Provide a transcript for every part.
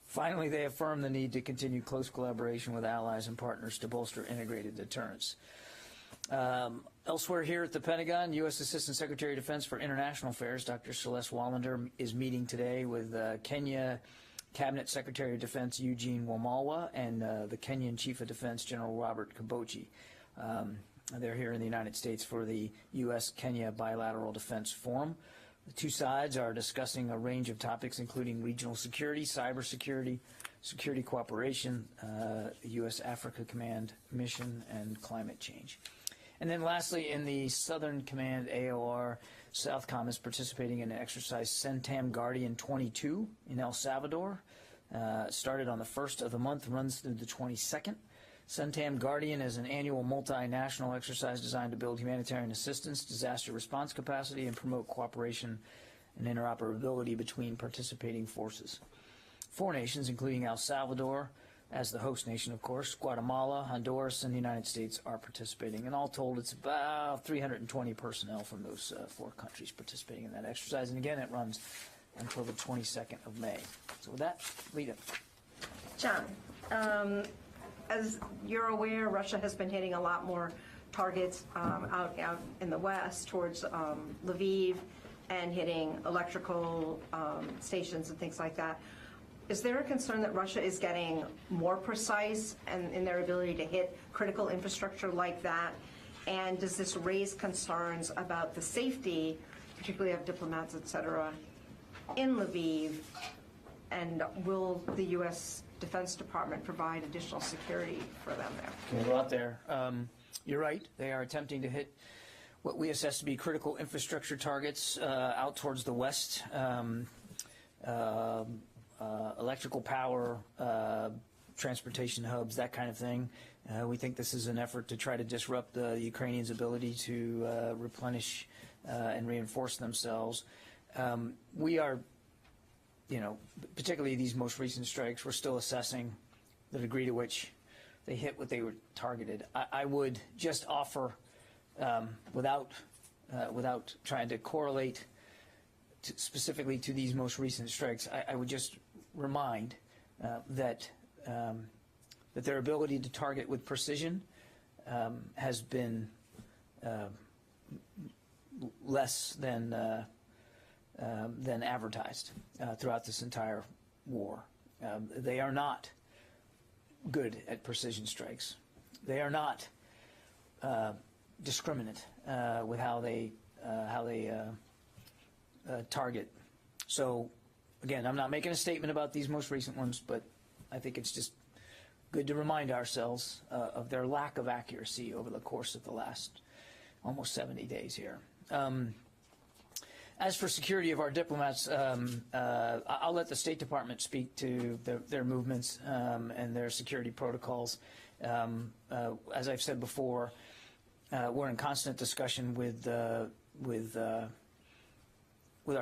Finally, they affirmed the need to continue close collaboration with allies and partners to bolster integrated deterrence. Elsewhere here at the Pentagon, U.S. Assistant Secretary of Defense for International Affairs, Dr. Celeste Wallander, is meeting today with Kenya Cabinet Secretary of Defense Eugene Wamalwa and the Kenyan Chief of Defense General Robert Kabochi. They're here in the United States for the U.S.-Kenya Bilateral Defense Forum. The two sides are discussing a range of topics, including regional security, cybersecurity, security cooperation, U.S. Africa Command mission, and climate change. And then lastly, in the Southern Command AOR, Southcom is participating in an exercise CENTAM Guardian 22 in El Salvador. Started on the 1st of the month, runs through the 22nd. CENTAM Guardian is an annual multinational exercise designed to build humanitarian assistance, disaster response capacity, and promote cooperation and interoperability between participating forces. 4 nations, including El Salvador, as the host nation, of course, Guatemala, Honduras, and the United States are participating. And all told, it's about 320 personnel from those 4 countries participating in that exercise. And again, it runs until the 22nd of May. So with that, Lita. John, as you're aware, Russia has been hitting a lot more targets out in the west towards Lviv and hitting electrical stations and things like that. Is there a concern that Russia is getting more precise in their ability to hit critical infrastructure like that? And does this raise concerns about the safety, particularly of diplomats, et cetera, in Lviv? And will the U.S. Defense Department provide additional security for them there? We're out there. You're right. They are attempting to hit what we assess to be critical infrastructure targets out towards the west. Electrical power, transportation hubs, that kind of thing. We think this is an effort to try to disrupt the Ukrainians' ability to replenish and reinforce themselves. We are, particularly these most recent strikes, we're still assessing the degree to which they hit what they were targeted. I would just offer, without trying to correlate specifically to these most recent strikes, I would just remind that their ability to target with precision has been less than advertised throughout this entire war. They are not good at precision strikes. They are not discriminate with how they target. So, again, I'm not making a statement about these most recent ones, but I think it's just good to remind ourselves of their lack of accuracy over the course of the last almost 70 days here. As for security of our diplomats, I'll let the State Department speak to their movements and their security protocols. As I've said before, we're in constant discussion with our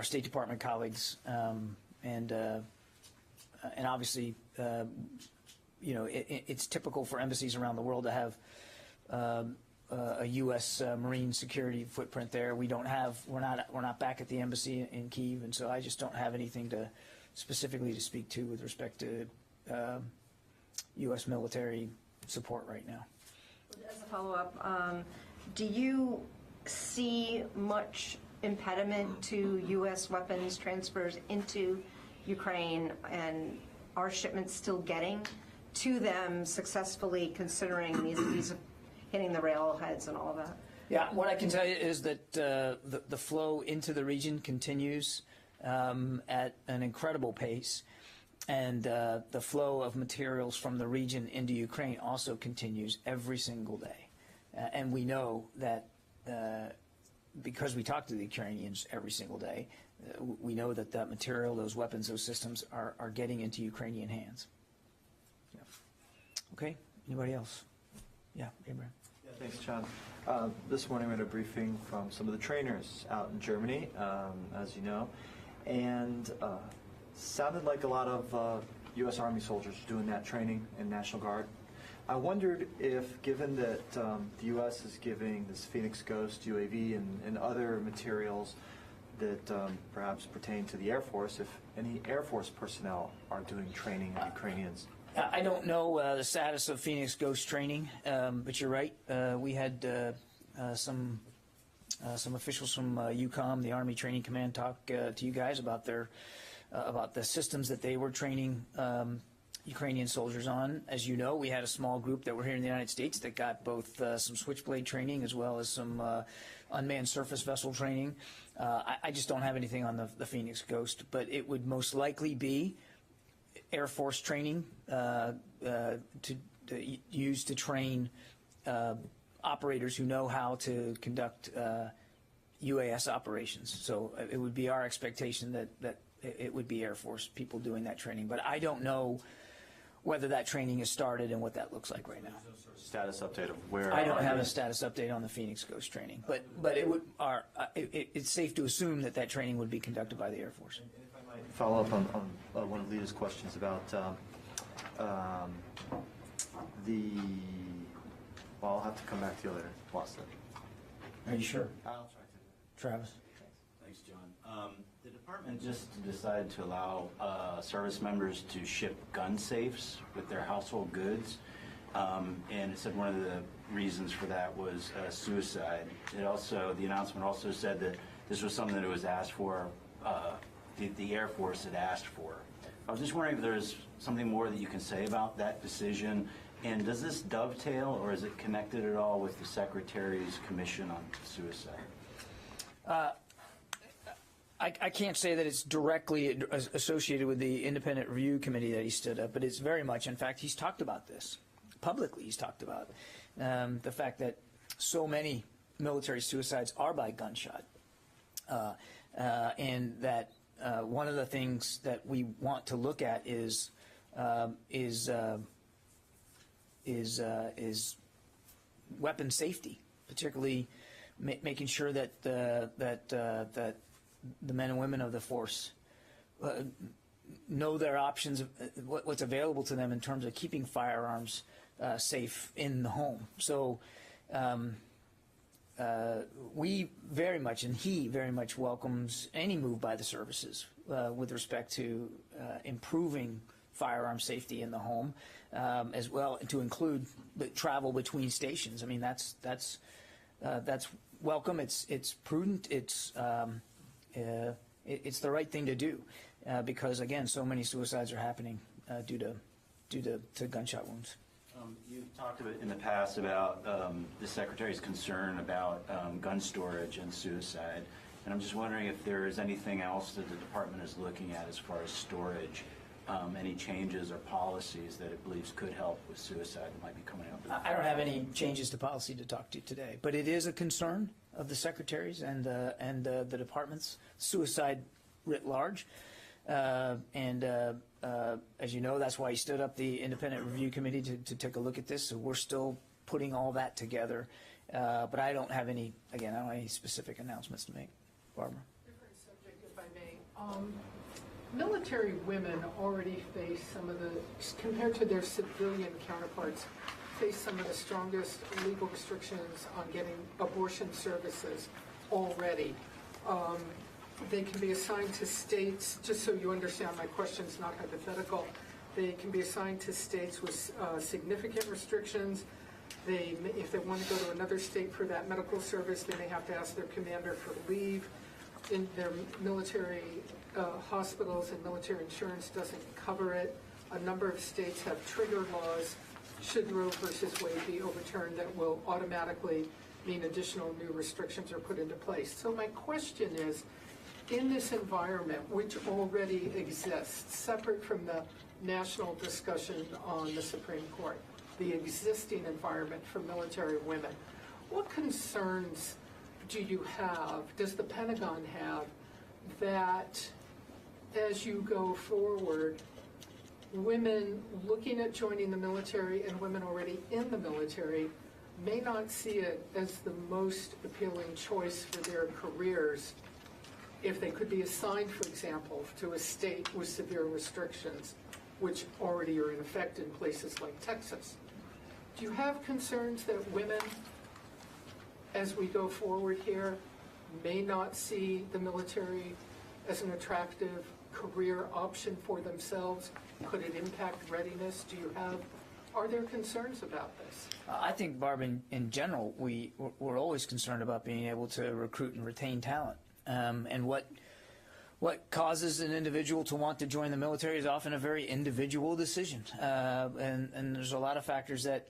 State Department colleagues, and obviously, it's typical for embassies around the world to have a U.S. Marine security footprint there. We're not back at the embassy in Kyiv, and so I just don't have anything specifically to speak to with respect to U.S. military support right now. As a follow-up, do you see much impediment to U.S. weapons transfers into Ukraine, and are shipments still getting to them successful, considering these hitting the railheads and all of that? Yeah, what I can tell you is that the flow into the region continues at an incredible pace, and the flow of materials from the region into Ukraine also continues every single day. And we know that because we talk to the Ukrainians every single day, we know that that material, those weapons, those systems are getting into Ukrainian hands. Yeah. Okay, anybody else? Yeah, Abraham. Yeah, thanks, John. This morning we had a briefing from some of the trainers out in Germany, as you know, and sounded like a lot of U.S. Army soldiers doing that training in National Guard. I wondered if, given that the U.S. is giving this Phoenix Ghost UAV and other materials, that perhaps pertain to the Air Force, if any Air Force personnel are doing training of Ukrainians. I don't know the status of Phoenix Ghost training, but you're right. We had some officials from UCOM, the Army Training Command, talk to you guys about the systems that they were training Ukrainian soldiers on. As you know, we had a small group that were here in the United States that got both some Switchblade training as well as some unmanned surface vessel training. I just don't have anything on the Phoenix Ghost, but it would most likely be Air Force training to use to train operators who know how to conduct UAS operations. So it would be our expectation that it would be Air Force people doing that training. But I don't know whether that training has started and what that looks like right now. Status update of where I don't have a status update on the Phoenix Ghost training, but it's safe to assume that training would be conducted by the Air Force. And if I might follow up on one of Lita's questions about well, I'll have to come back to you later. Lost it. Are you sure? I'll try to. Travis? Thanks, John. The department just decided to allow service members to ship gun safes with their household goods, and it said one of the reasons for that was suicide. The announcement also said that this was something that it was asked for, the Air Force had asked for. I was just wondering if there's something more that you can say about that decision, and does this dovetail or is it connected at all with the Secretary's Commission on Suicide? I can't say that it's directly associated with the independent review committee that he stood up, but it's very much, in fact, he's talked about this. Publicly, he's talked about the fact that so many military suicides are by gunshot, and that one of the things that we want to look at is weapon safety, particularly making sure that that the men and women of the force know their options, what's available to them in terms of keeping firearms safe in the home. So we very much, and he very much welcomes any move by the services with respect to improving firearm safety in the home, as well, to include the travel between stations. I mean, that's welcome. It's prudent. It's the right thing to do because, again, so many suicides are happening due to gunshot wounds. You've talked in the past about the Secretary's concern about gun storage and suicide, and I'm just wondering if there is anything else that the department is looking at as far as storage, any changes or policies that it believes could help with suicide that might be coming up. I don't have any changes to policy to talk to you today, but it is a concern of the Secretary's and the department's, suicide writ large. As you know, that's why he stood up the independent review committee to take a look at this. So we're still putting all that together. But I don't have any specific announcements to make. Barbara? Different subject, if I may. Military women already face some of the, compared to their civilian counterparts, face some of the strongest legal restrictions on getting abortion services already. They can be assigned to states, just so you understand, my question's not hypothetical. They can be assigned to states with significant restrictions. If they want to go to another state for that medical service, they may have to ask their commander for leave. In their military hospitals and military insurance doesn't cover it. A number of states have trigger laws, should Roe versus Wade be overturned, that will automatically mean additional new restrictions are put into place. So my question is, in this environment, which already exists, separate from the national discussion on the Supreme Court, the existing environment for military women, what concerns do you have, does the Pentagon have, that as you go forward, women looking at joining the military and women already in the military may not see it as the most appealing choice for their careers if they could be assigned, for example, to a state with severe restrictions, which already are in effect in places like Texas? Do you have concerns that women, as we go forward here, may not see the military as an attractive career option for themselves? Could it impact readiness? Are there concerns about this? I think, Barb, in general, we're always concerned about being able to recruit and retain talent. And what causes an individual to want to join the military is often a very individual decision. And there's a lot of factors that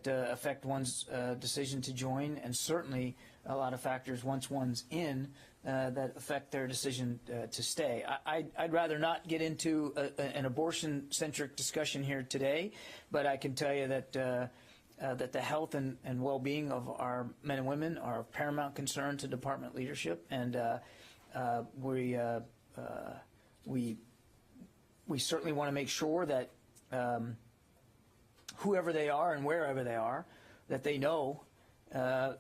affect one's decision to join, and certainly a lot of factors once one's in that affect their decision to stay. I'd rather not get into an abortion-centric discussion here today, but I can tell you that that the health and well-being of our men and women are of paramount concern to department leadership, and we certainly want to make sure that whoever they are and wherever they are, that they know that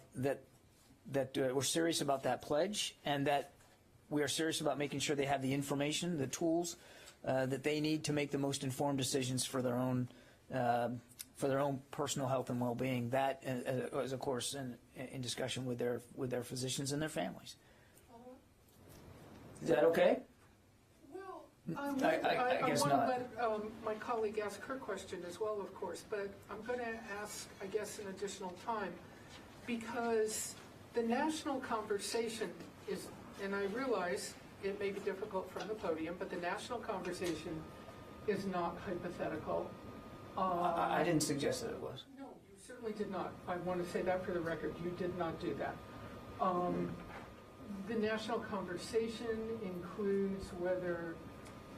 we're serious about that pledge, and that we are serious about making sure they have the information, the tools that they need to make the most informed decisions for their own personal health and well-being. That is, of course, in discussion with their physicians and their families. Is that okay? Well, I guess want not. to let my colleague ask her question as well, of course, but I'm going to ask, I guess, an additional time, because the national conversation is, and I realize it may be difficult from the podium, but the national conversation is not hypothetical. I didn't suggest that it was. No, you certainly did not. I want to say that for the record. You did not do that. The national conversation includes whether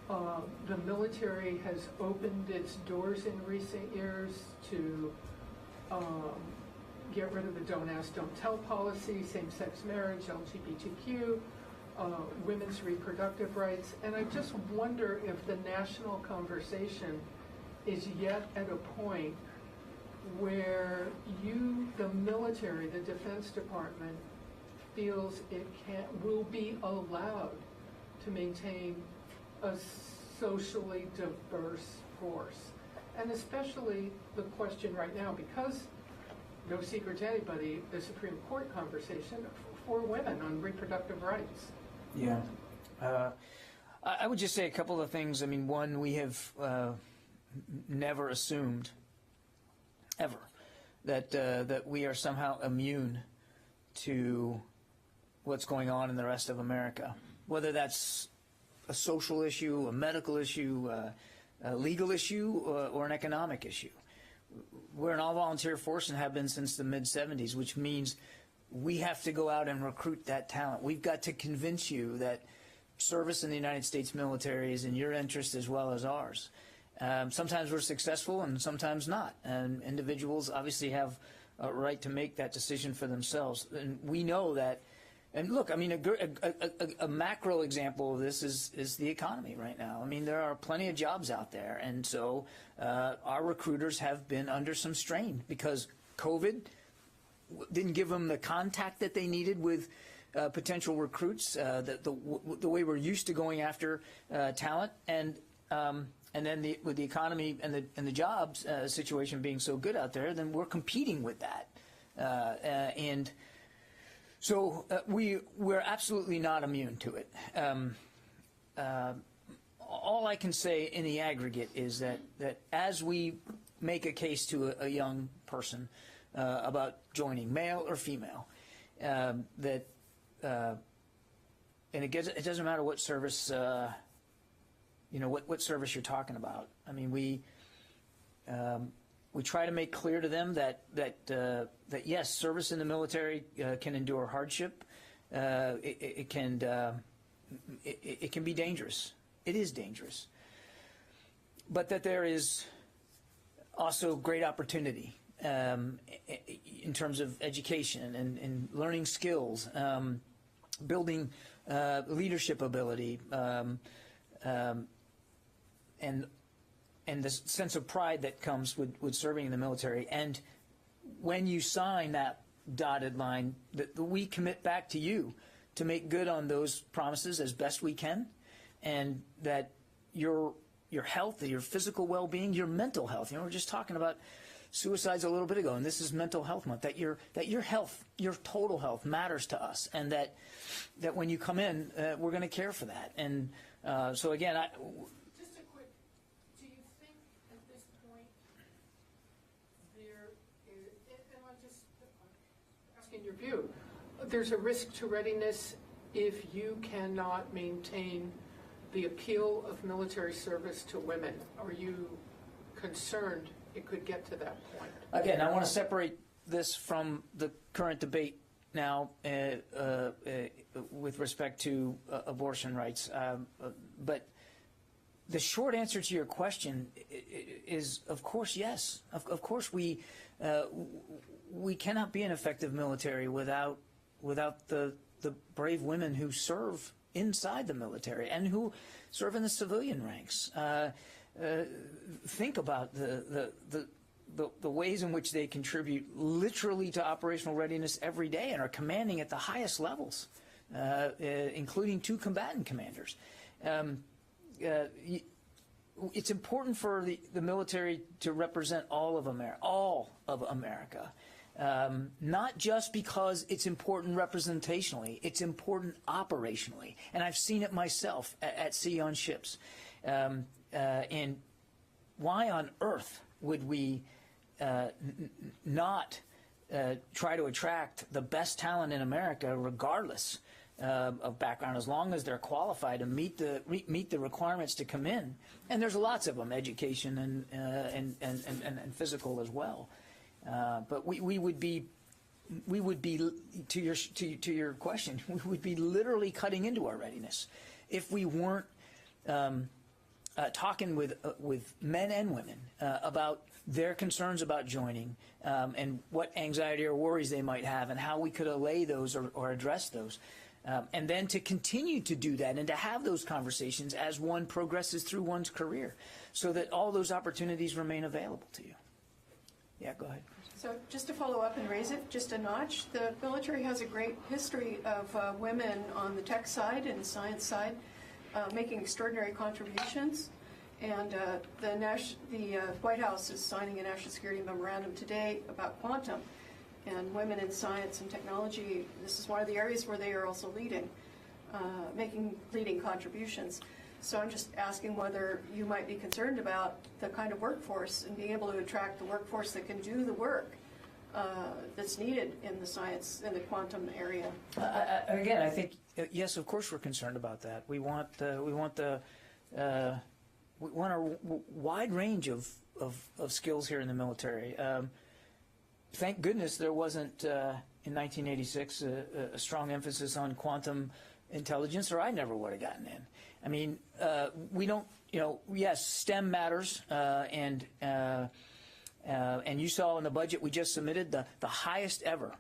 the military has opened its doors in recent years to get rid of the don't ask, don't tell policy, same-sex marriage, LGBTQ, women's reproductive rights. And I just wonder if the national conversation is yet at a point where the military, the Defense Department, feels it will be allowed to maintain a socially diverse force. And especially the question right now, because no secret to anybody, the Supreme Court conversation for women on reproductive rights. Yeah. I would just say a couple of things. I mean, one, we have never assumed, ever, that we are somehow immune to what's going on in the rest of America, whether that's a social issue, a medical issue, a legal issue, or an economic issue. We're an all-volunteer force and have been since the mid-'70s, which means we have to go out and recruit that talent. We've got to convince you that service in the United States military is in your interest as well as ours. Sometimes we're successful and sometimes not, and individuals obviously have a right to make that decision for themselves. And we know that. And look, I mean, a macro example of this is the economy right now. I mean, there are plenty of jobs out there, and so our recruiters have been under some strain because COVID didn't give them the contact that they needed with potential recruits, the way we're used to going after talent, and then with the economy and the jobs situation being so good out there, then we're competing with that, and. So we're absolutely not immune to it. All I can say in the aggregate is that as we make a case to a young person about joining, male or female, and it doesn't matter what service, what service you're talking about. I mean, we try to make clear to them that yes, service in the military can endure hardship. It can be dangerous. It is dangerous, but that there is also great opportunity in terms of education and learning skills, building leadership ability, and the sense of pride that comes with serving in the military. And when you sign that dotted line, that we commit back to you to make good on those promises as best we can, and that your health, your physical well-being, your mental health. We're just talking about suicides a little bit ago, and this is Mental Health Month, that your health, your total health matters to us, and that when you come in, we're going to care for that. And so again, Just a quick, do you think at this point there is, and I'm just asking your view, there's a risk to readiness if you cannot maintain the appeal of military service to women? Are you concerned it could get to that point? again, I want to separate this from the current debate now with respect to abortion rights. But the short answer to your question is, of course, yes. Of course, we cannot be an effective military without the brave women who serve inside the military and who serve in the civilian ranks. Think about the ways in which they contribute literally to operational readiness every day and are commanding at the highest levels, including 2 combatant commanders. It's important for the military to represent all of America, not just because it's important representationally, it's important operationally. And I've seen it myself at sea on ships. And why on earth would we not try to attract the best talent in America, regardless of background, as long as they're qualified and meet the requirements to come in? And there's lots of them, education and physical as well. But we would be to your question, we would be literally cutting into our readiness if we weren't talking with men and women about their concerns about joining and what anxiety or worries they might have and how we could allay those or address those. And then to continue to do that and to have those conversations as one progresses through one's career so that all those opportunities remain available to you. Yeah, go ahead. So just to follow up and raise it just a notch, the military has a great history of women on the tech side and science side making extraordinary contributions. And the White House is signing a national security memorandum today about quantum and women in science and technology. This is one of the areas where they are also leading, making leading contributions. So I'm just asking whether you might be concerned about the kind of workforce and being able to attract the workforce that can do the work that's needed in the science, in the quantum area. Again, I think, yes, of course we're concerned about that. We want a wide range of skills here in the military. Thank goodness there wasn't, in 1986, a strong emphasis on quantum intelligence, or I never would have gotten in. I mean, we don't, yes, STEM matters, and you saw in the budget we just submitted the highest ever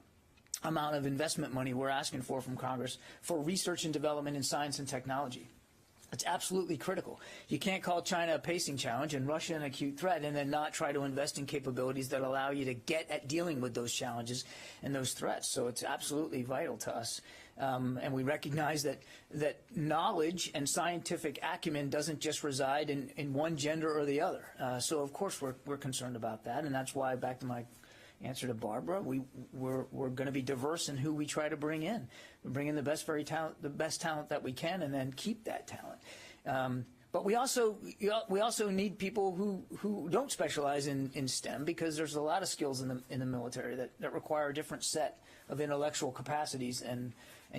amount of investment money we're asking for from Congress for research and development in science and technology. It's absolutely critical. You can't call China a pacing challenge and Russia an acute threat and then not try to invest in capabilities that allow you to get at dealing with those challenges and those threats. So it's absolutely vital to us. And we recognize that knowledge and scientific acumen doesn't just reside in one gender or the other. So of course we're concerned about that, and that's why, back to my answer to Barbara, we're going to be diverse in who we try to bring in. We bring in the best talent that we can, and then keep that talent. But we also need people who don't specialize in STEM, because there's a lot of skills in the military that require a different set of intellectual capacities and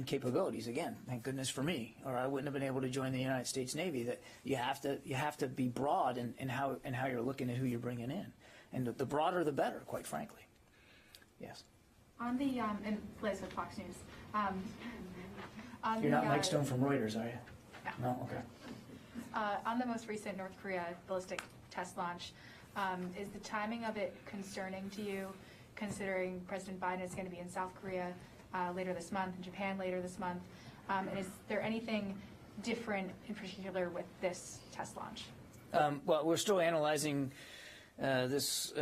capabilities. Again, thank goodness for me, or I wouldn't have been able to join the United States Navy. That you have to be broad in how you're looking at who you're bringing in, and the broader the better, quite frankly. Yes. On the and Liz with Fox News. You're not Mike Stone from Reuters, are you? No. No. Okay. On the most recent North Korea ballistic test launch, is the timing of it concerning to you, considering President Biden is going to be in South Korea later this month and Japan later this month? And is there anything different in particular with this test launch? Well, we're still analyzing this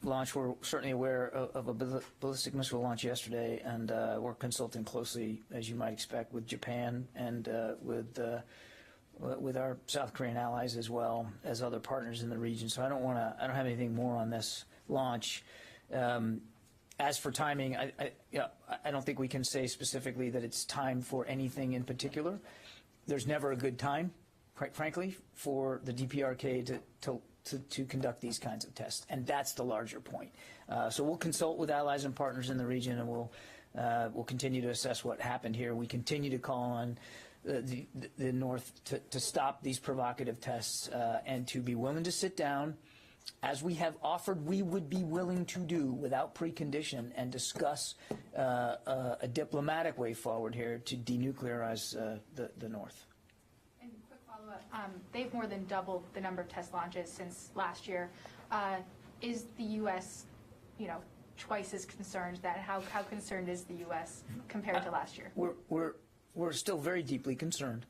launch. We're certainly aware of a ballistic missile launch yesterday, and we're consulting closely, as you might expect, with Japan and with our South Korean allies, as well as other partners in the region. So I don't have anything more on this launch. As for timing, I don't think we can say specifically that it's time for anything in particular. There's never a good time, quite frankly, for the DPRK to conduct these kinds of tests, and that's the larger point. So we'll consult with allies and partners in the region, and we'll continue to assess what happened here. We continue to call on the North to stop these provocative tests and to be willing to sit down, as we have offered we would be willing to do without precondition, and discuss a diplomatic way forward here to denuclearize the North. And quick follow-up, they've more than doubled the number of test launches since last year. Is the U.S., twice as concerned? How concerned is the U.S. compared to last year? We're still very deeply concerned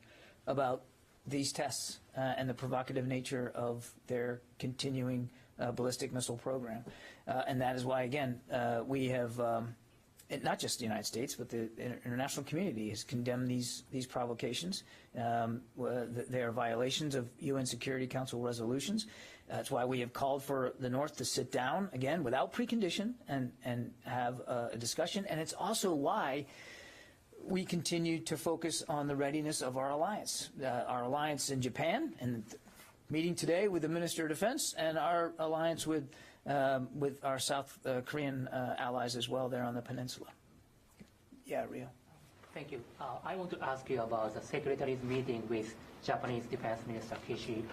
about these tests and the provocative nature of their continuing ballistic missile program. And that is why, again, we have, not just the United States, but the international community has condemned these provocations. They are violations of UN Security Council resolutions. That's why we have called for the North to sit down, again, without precondition, and have a discussion. And it's also why we continue to focus on the readiness of our alliance in Japan, and meeting today with the Minister of Defense, and our alliance with our South Korean allies as well there on the peninsula. Yeah, Rio. Thank you. I want to ask you about the Secretary's meeting with Japanese Defense Minister Kishi.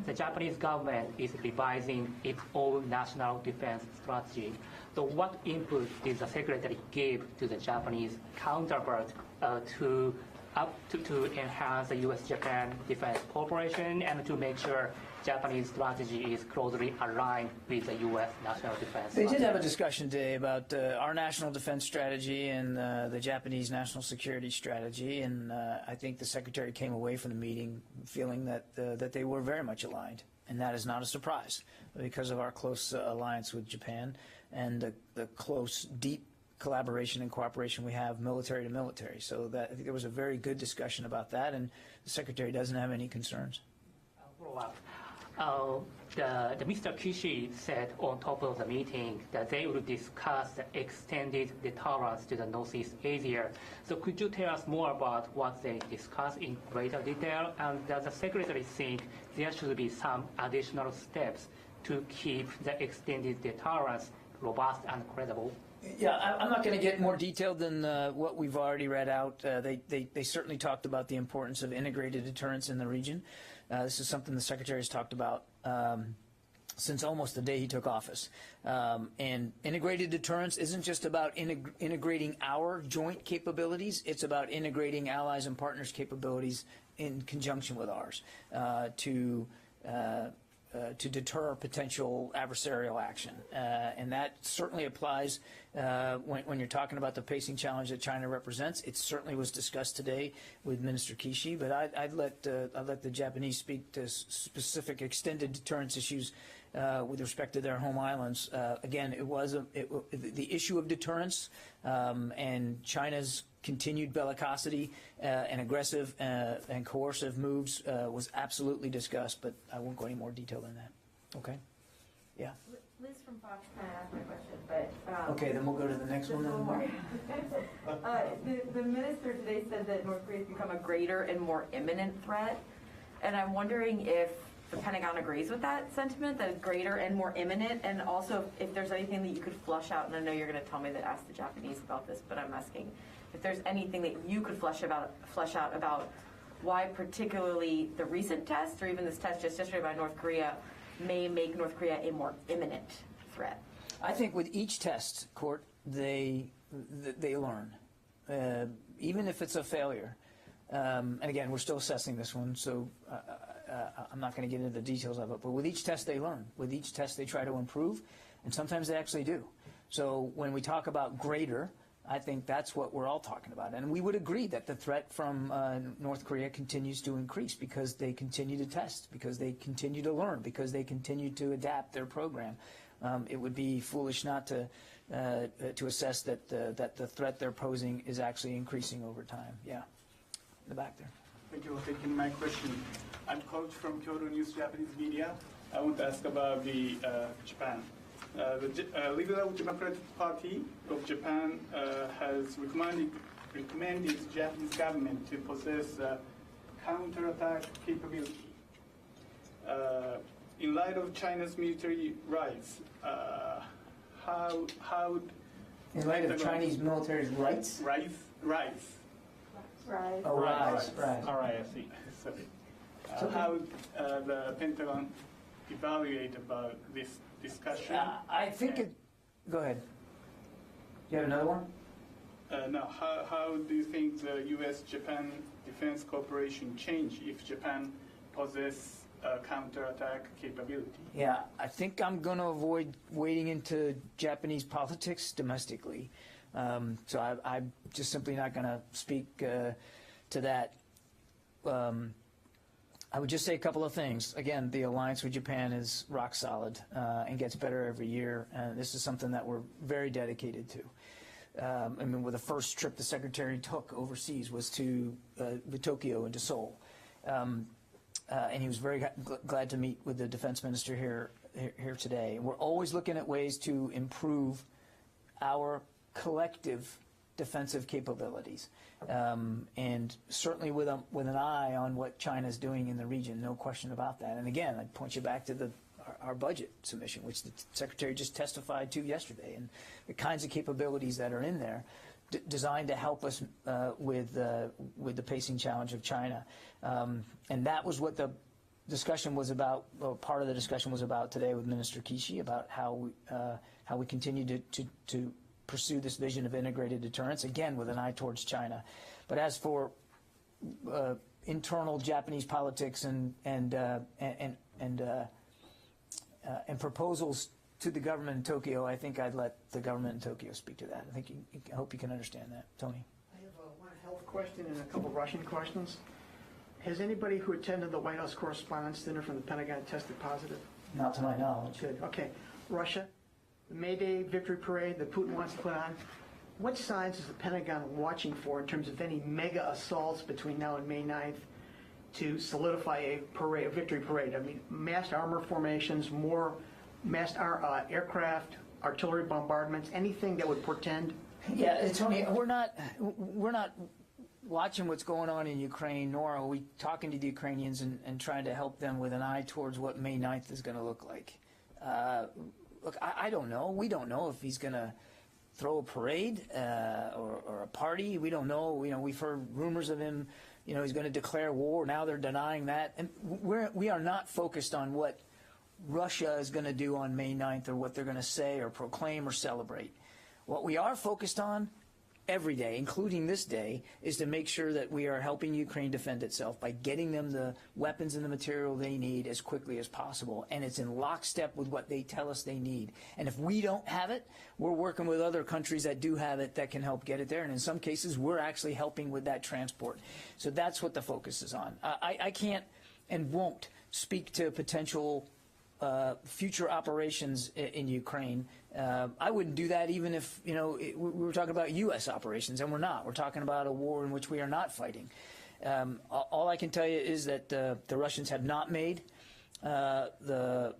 The Japanese government is revising its own national defense strategy. So what input did the Secretary give to the Japanese counterpart to enhance the U.S.-Japan defense cooperation and to make sure Japanese strategy is closely aligned with the U.S. national defense strategy? They did have a discussion today about our national defense strategy and the Japanese national security strategy, and I think the Secretary came away from the meeting feeling that they were very much aligned, and that is not a surprise because of our close alliance with Japan and the close, deep collaboration and cooperation we have military to military. So I think there was a very good discussion about that, and the Secretary doesn't have any concerns. Follow-up. The Mr. Kishi said on top of the meeting that they will discuss the extended deterrence to the Northeast Asia. So could you tell us more about what they discussed in greater detail? And does the Secretary think there should be some additional steps to keep the extended deterrence robust and credible? Yeah, I'm not going to get more detailed than what we've already read out. They certainly talked about the importance of integrated deterrence in the region. This is something the Secretary has talked about since almost the day he took office. And integrated deterrence isn't just about integrating our joint capabilities. It's about integrating allies and partners' capabilities in conjunction with ours to deter potential adversarial action. And that certainly applies when you're talking about the pacing challenge that China represents. It certainly was discussed today with Minister Kishi, but I'd let the Japanese speak to specific extended deterrence issues with respect to their home islands. Again, the issue of deterrence and China's continued bellicosity and aggressive and coercive moves was absolutely discussed, but I won't go any more detail than that. Okay? Yeah. Liz from Fox kind of asked my question, but... okay, then we'll go to the next one. The minister today said that North Korea has become a greater and more imminent threat, and I'm wondering if the Pentagon agrees with that sentiment, that it's greater and more imminent, and also if there's anything that you could flush out, and I know you're going to tell me to ask the Japanese about this, but I'm asking if there's anything that you could flesh out about why particularly the recent test, or even this test just yesterday by North Korea, may make North Korea a more imminent threat. I think with each test, Court, they learn, even if it's a failure. And again, we're still assessing this one, so I'm not going to get into the details of it. But with each test, they learn. With each test, they try to improve, and sometimes they actually do. So when we talk about greater, I think that's what we're all talking about. And we would agree that the threat from North Korea continues to increase because they continue to test, because they continue to learn, because they continue to adapt their program. It would be foolish not to assess that the threat they're posing is actually increasing over time. Yeah. In the back there. Thank you for taking my question. I'm Coach from Kyoto News Japanese Media. I want to ask about the Japan. The Liberal Democratic Party of Japan has recommended the Japanese government to possess counterattack capability. In light of China's military rise, how In light of Chinese military's rights? rise? Right. Oh, rise, right. All right, I see. Sorry. How the Pentagon evaluate about this discussion? I think it, go ahead. You have another one? Now, how do you think the U.S.-Japan defense cooperation change if Japan possess counterattack capability? Yeah, I think I'm going to avoid wading into Japanese politics domestically. So I'm just simply not going to speak to that. I would just say a couple of things. Again, the alliance with Japan is rock solid and gets better every year. And this is something that we're very dedicated to. I mean, with the first trip the Secretary took overseas was to Tokyo and to Seoul. And he was very glad to meet with the defense minister here today. We're always looking at ways to improve our collective defensive capabilities, and certainly with an eye on what China's doing in the region, no question about that. And again, I'd point you back to our budget submission, which the Secretary just testified to yesterday, and the kinds of capabilities that are in there designed to help us with the pacing challenge of China. And that was what the discussion was about, well, part of the discussion was about today with Minister Kishi, about how we continue to pursue this vision of integrated deterrence, again with an eye towards China. But as for internal Japanese politics and proposals to the government in Tokyo, I think I'd let the government in Tokyo speak to that. I hope you can understand that. Tony? I have one health question and a couple Russian questions. Has anybody who attended the White House Correspondents' Dinner from the Pentagon tested positive? Not to my knowledge. Good. Okay. Russia, the May Day victory parade that Putin wants to put on, what signs is the Pentagon watching for in terms of any mega assaults between now and May 9th to solidify a victory parade? I mean, massed armor formations, more massed aircraft, artillery bombardments, anything that would portend? Yeah, Tony, we're not watching what's going on in Ukraine, nor are we talking to the Ukrainians and trying to help them with an eye towards what May 9th is going to look like. Look, I don't know. We don't know if he's going to throw a parade or a party. We don't know. We've heard rumors of him. He's going to declare war. Now they're denying that. And we are not focused on what Russia is going to do on May 9th or what they're going to say or proclaim or celebrate. What we are focused on every day, including this day, is to make sure that we are helping Ukraine defend itself by getting them the weapons and the material they need as quickly as possible. And it's in lockstep with what they tell us they need. And if we don't have it, we're working with other countries that do have it that can help get it there. And in some cases, we're actually helping with that transport. So that's what the focus is on. I can't and won't speak to potential future operations in Ukraine. I wouldn't do that even if, we were talking about U.S. operations, and we're not. We're talking about a war in which we are not fighting. All I can tell you is that the Russians have not made the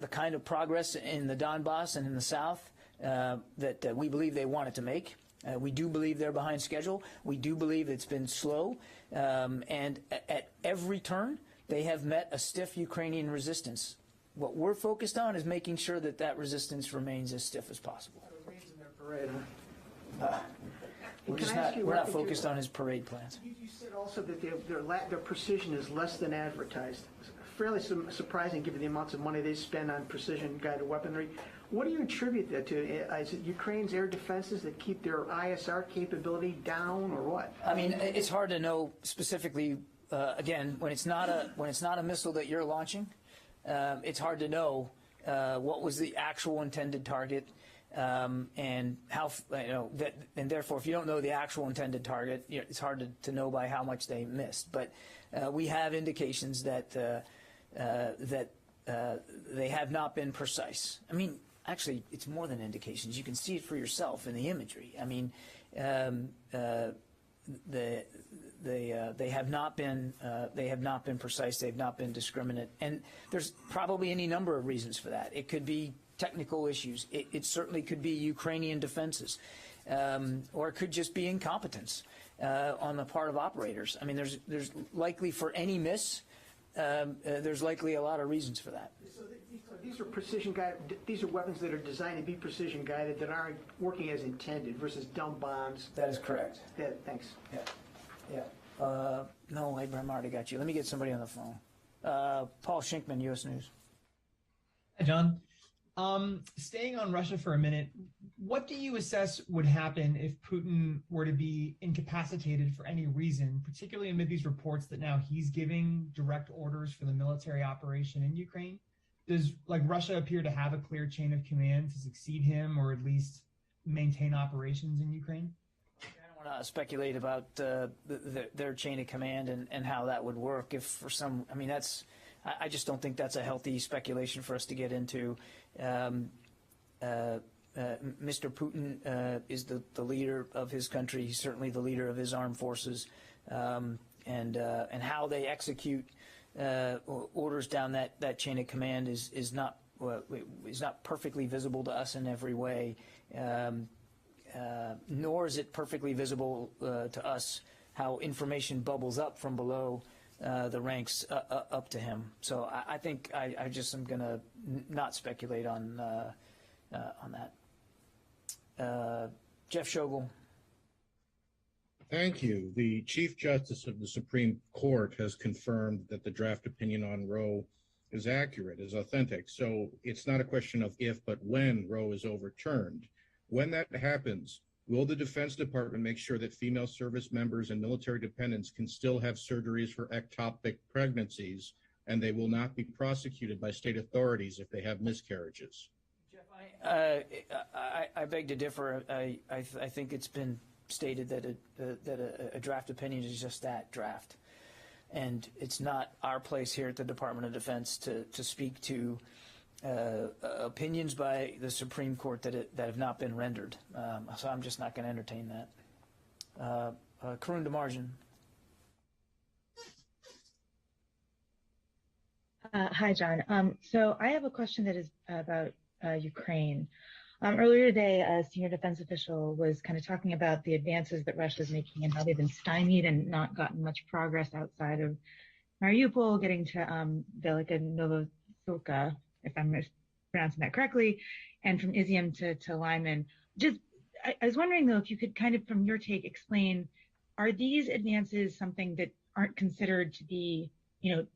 kind of progress in the Donbass and in the south that we believe they wanted to make. We do believe they're behind schedule. We do believe it's been slow. And at every turn, they have met a stiff Ukrainian resistance. What we're focused on is making sure that that resistance remains as stiff as possible. We're not focused on his parade plans. You said also that their precision is less than advertised. Fairly surprising given the amounts of money they spend on precision-guided weaponry. What do you attribute that to? Is it Ukraine's air defenses that keep their ISR capability down, or what? I mean, it's hard to know specifically. Again, when it's not a missile that you're launching, it's hard to know what was the actual intended target, and how and therefore, if you don't know the actual intended target, it's hard to know by how much they missed. But we have indications that they have not been precise. I mean, actually, it's more than indications. You can see it for yourself in the imagery. I mean, they have not been precise. They've not been discriminate, and there's probably any number of reasons for that. It could be technical issues. It certainly could be Ukrainian defenses, or it could just be incompetence on the part of operators. I mean, there's likely for any miss. There's likely a lot of reasons for that. So these are precision guided. These are weapons that are designed to be precision guided that aren't working as intended versus dumb bombs. That is correct. Yeah, thanks. Yeah. No, Abraham, I already got you. Let me get somebody on the phone. Paul Shinkman, U.S. News. Hi, John. Staying on Russia for a minute, what do you assess would happen if Putin were to be incapacitated for any reason, particularly amid these reports that now he's giving direct orders for the military operation in Ukraine? Does Russia appear to have a clear chain of command to succeed him or at least maintain operations in Ukraine? I don't want to speculate about their chain of command and how that would work. If for some, I mean, I just don't think that's a healthy speculation for us to get into. Mr. Putin is the leader of his country. He's certainly the leader of his armed forces, and how they execute orders down that chain of command is not perfectly visible to us in every way. Nor is it perfectly visible to us how information bubbles up from below the ranks up to him. So I think I just am going to not speculate on that. Jeff Shogel. Thank you. The Chief Justice of the Supreme Court has confirmed that the draft opinion on Roe is accurate, is authentic. So it's not a question of if, but when Roe is overturned. When that happens, will the Defense Department make sure that female service members and military dependents can still have surgeries for ectopic pregnancies, and they will not be prosecuted by state authorities if they have miscarriages? Jeff, I beg to differ. I think it's been stated that a draft opinion is just that, draft. And it's not our place here at the Department of Defense to speak to opinions by the Supreme Court that have not been rendered. So I'm just not going to entertain that. Karun Demarjan. Hi, John. So I have a question that is about Ukraine. Earlier today, a senior defense official was kind of talking about the advances that Russia is making and how they've been stymied and not gotten much progress outside of Mariupol, getting to Velika Novosilka, if I'm pronouncing that correctly, and from Izium to Lyman. I was wondering, though, if you could kind of, from your take, explain, are these advances something that aren't considered to be,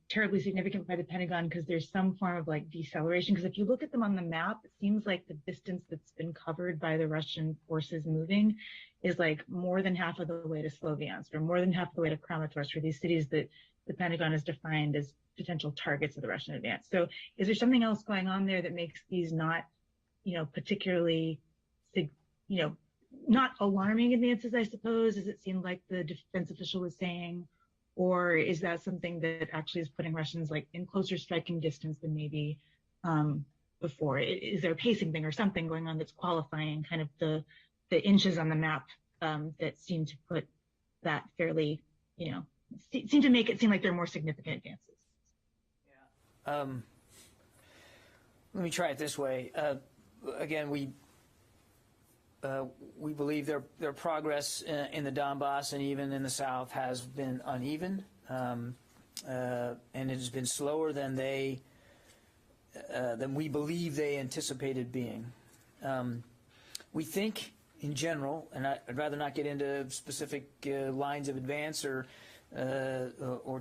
terribly significant by the Pentagon because there's some form of deceleration? Because if you look at them on the map, it seems like the distance that's been covered by the Russian forces moving is more than half of the way to Sloviansk or more than half of the way to Kramatorsk, or these cities that the Pentagon has defined as potential targets of the Russian advance. So is there something else going on there that makes these not, particularly, not alarming advances, I suppose, as it seemed like the defense official was saying? Or is that something that actually is putting Russians in closer striking distance than maybe before? Is there a pacing thing or something going on that's qualifying kind of the inches on the map that seem to put that fairly, seem to make it seem like they're more significant advances? Yeah. Let me try it this way. Again, we believe their progress in the Donbass and even in the South has been uneven, and it has been slower than we believe they anticipated being. We think, in general, and I'd rather not get into specific lines of advance or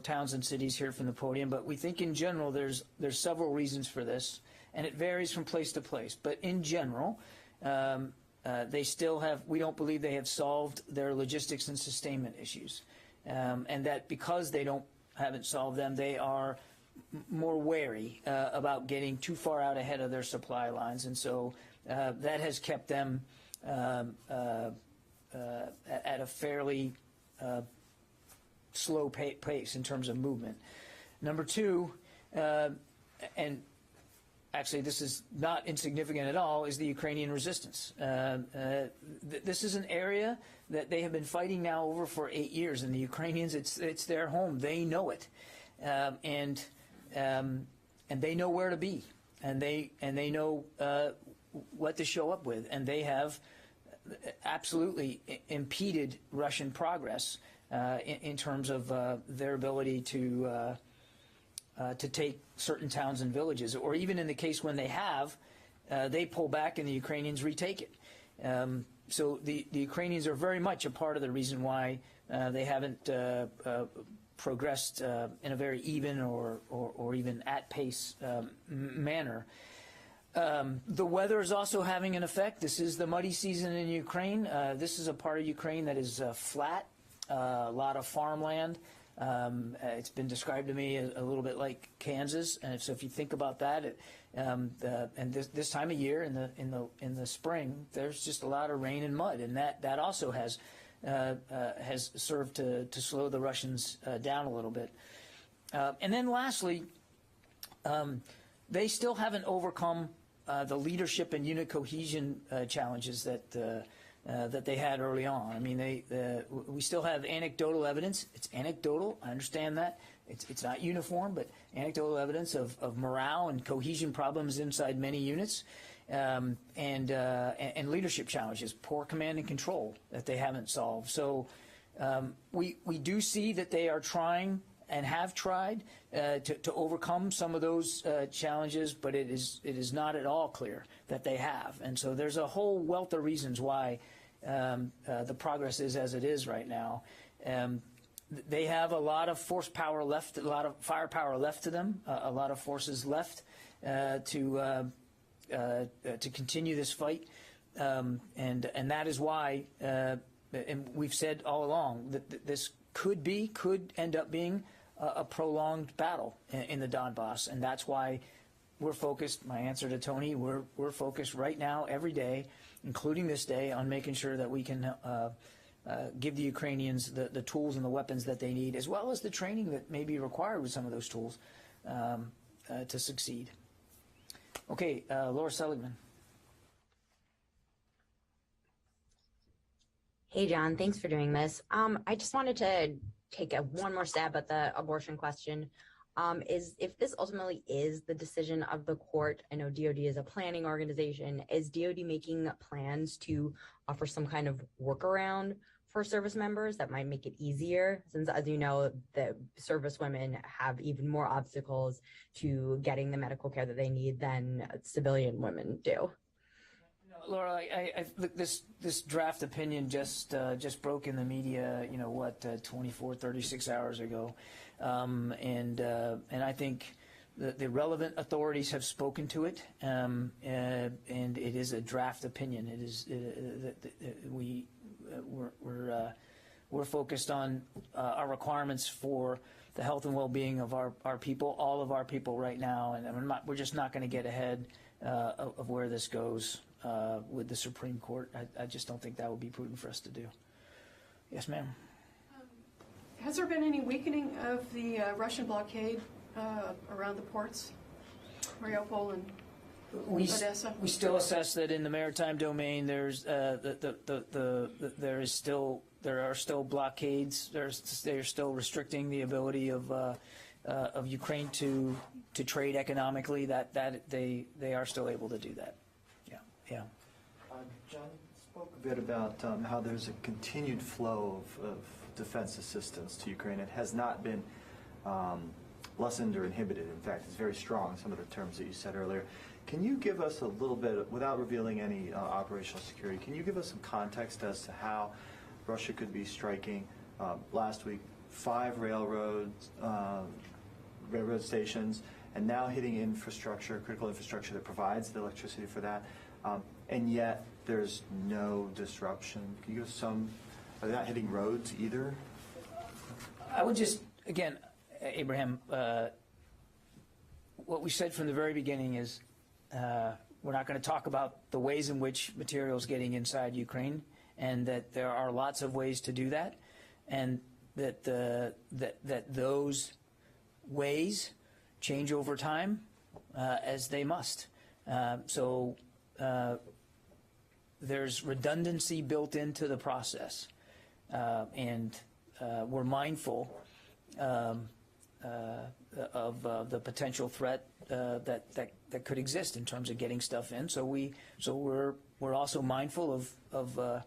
towns and cities here from the podium, but we think in general there's several reasons for this, and it varies from place to place. But in general, they still have, we don't believe they have solved their logistics and sustainment issues. And that because they haven't solved them, they are more wary about getting too far out ahead of their supply lines. And so that has kept them at a fairly slow pace in terms of movement. Number two, and actually this is not insignificant at all, is the Ukrainian resistance. This is an area that they have been fighting now over for 8 years, and the Ukrainians, it's their home. They know it, and they know where to be, and they know what to show up with, and they have absolutely impeded Russian progress in terms of their ability to take certain towns and villages, or even in the case when they have, they pull back and the Ukrainians retake it. So the Ukrainians are very much a part of the reason why they haven't progressed in a very even or even at pace manner. The weather is also having an effect. This is the muddy season in Ukraine. This is a part of Ukraine that is flat, a lot of farmland. It's been described to me a little bit like Kansas, and so if you think about that, and this time of year in the spring, there's just a lot of rain and mud, and that also has served to slow the Russians down a little bit. And then lastly, they still haven't overcome the leadership and unit cohesion challenges that they had early on. I mean, we still have anecdotal evidence. It's anecdotal. I understand that. It's not uniform, but anecdotal evidence of morale and cohesion problems inside many units, and leadership challenges, poor command and control that they haven't solved. So we do see that they are trying and have tried to overcome some of those challenges, but it is not at all clear that they have. And so there's a whole wealth of reasons why the progress is as it is right now. They have a lot of force power left, a lot of firepower left to them, a lot of forces left to continue this fight, and that is why, and we've said all along that this could end up being a prolonged battle in the Donbass, and that's why we're focused. My answer to Tony, we're focused right now, every day, including this day, on making sure that we can give the Ukrainians the tools and the weapons that they need, as well as the training that may be required with some of those tools to succeed. Okay, Laura Seligman. Hey, John, thanks for doing this. I just wanted to take one more stab at the abortion question. Is if this ultimately is the decision of the court, I know DOD is a planning organization, is DOD making plans to offer some kind of workaround for service members that might make it easier, since, as you know, the service women have even more obstacles to getting the medical care that they need than civilian women do? Laura, I look, this draft opinion just broke in the media, 24, 36 hours ago, and I think the relevant authorities have spoken to it, and it is a draft opinion. It is we're focused on our requirements for the health and well-being of our people, all of our people right now, and we're just not going to get ahead of where this goes with the Supreme Court. I just don't think that would be prudent for us to do. Yes, ma'am. Has there been any weakening of the Russian blockade around the ports, Mariupol and Odessa? We still assess that in the maritime domain, there are still blockades. They're still restricting the ability of Ukraine to trade economically. That they are still able to do that. Yeah. John spoke a bit about how there's a continued flow of defense assistance to Ukraine. It has not been lessened or inhibited. In fact, it's very strong, some of the terms that you said earlier. Can you give us a little bit, without revealing any operational security, can you give us some context as to how Russia could be striking last week 5 railroad stations, and now hitting infrastructure, critical infrastructure that provides the electricity for that, and yet there's no disruption? Can you give us some? Are they not hitting roads either? I would just, again, Abraham, what we said from the very beginning is we're not going to talk about the ways in which material is getting inside Ukraine, and that there are lots of ways to do that, and that those ways change over time, as they must. So there's redundancy built into the process, and we're mindful of the potential threat that could exist in terms of getting stuff in. So we're also mindful of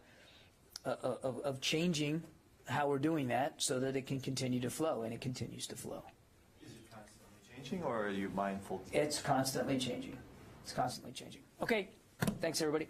changing how we're doing that so that it can continue to flow, and it continues to flow. Is it constantly changing, or are you mindful? It's constantly changing. It's constantly changing. Okay, thanks everybody.